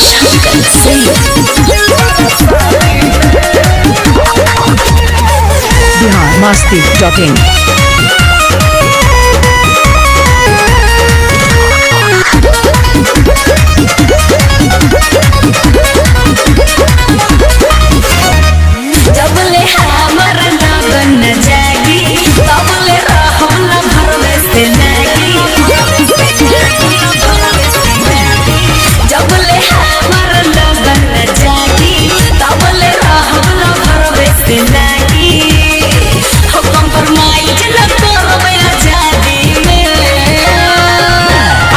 Shankar Singh. biharmasti.in। जबले हमर लगन न जागी तबले रहम न भरवे से लागी। जबले हमर लगन न जागी तबले रहम न भरवे से लागी। हो कंप्रोमाइज न करवे आजादी में।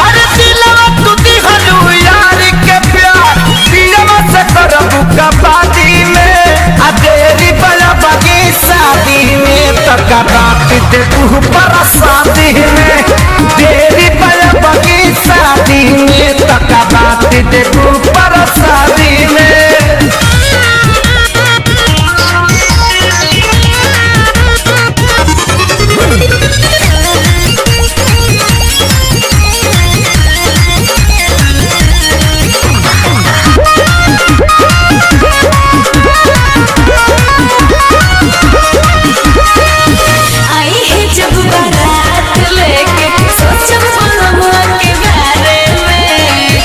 अरे दिलवा तू दिहलू यार के प्यार दिलवा से करबू कबादी में। आ देरी बड़ा बगी शादी में तका बात दे तू पर शादी में। देरी बड़ा बगी शादी में तका बात दे तू पर शादी में। आई है जब बारात लेके सोचब मनवा के बारे में।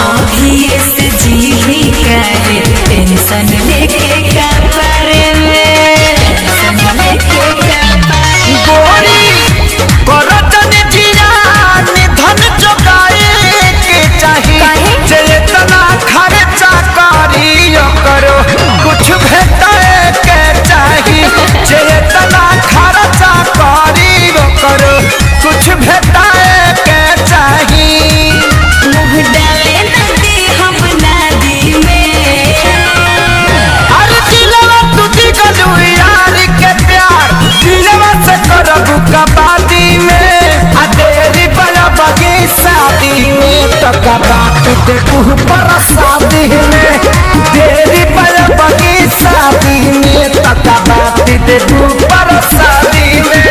अभी से जी भी करे टेंशन लेके का बारे में। टेंशन लेके का बारे में। गोरी करतन जियान धन चुकाए के चाहिए। चेतना खर्चा करियो करो कुछ भेटाए के चाहिए। चेतना खर्चा करियो करो कुछ भेटाए के चाहिए। मुँह डाले नदी हम नदी में। अरे दिलवा तू दिगलू यार के प्यार दिलवा से करबू कबादी में। आ देरी बड़ा बगी शादी में तका बात दे तू पर शादी में। देरी बड़ा बगी शादी में तका बात दे तू पर शादी में।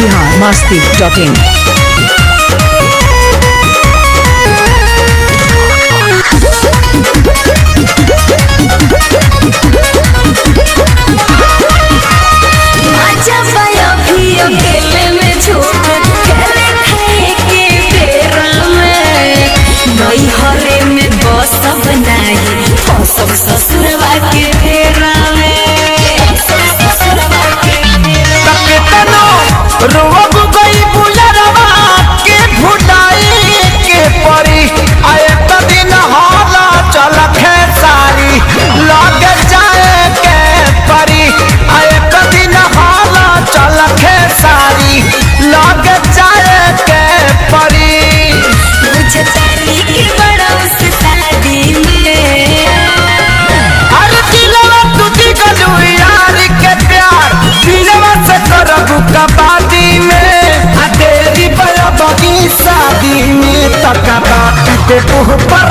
biharmasti.in। आजा पाया भी अकेले में झूठ खेले खाए के बेरा में। नई हरे में बसब नहीं फसब ससुरवा के फेरा में। ससुरवा के फेरा में। कितनो रोब गई बुलरवा के भुटाई के परी। आए दिन हाला चल खेसारी लग जाए के परी। आए दिन हाला चल खेसारी लग जाए के परी। मुझे तारी के बड़ा उस शादी में। अरे दिलवा तू दिगलू यार के प्यार दिलवा से करबू कबादी में। आ देरी बड़ा बगी शादी में तका बात दे तू पर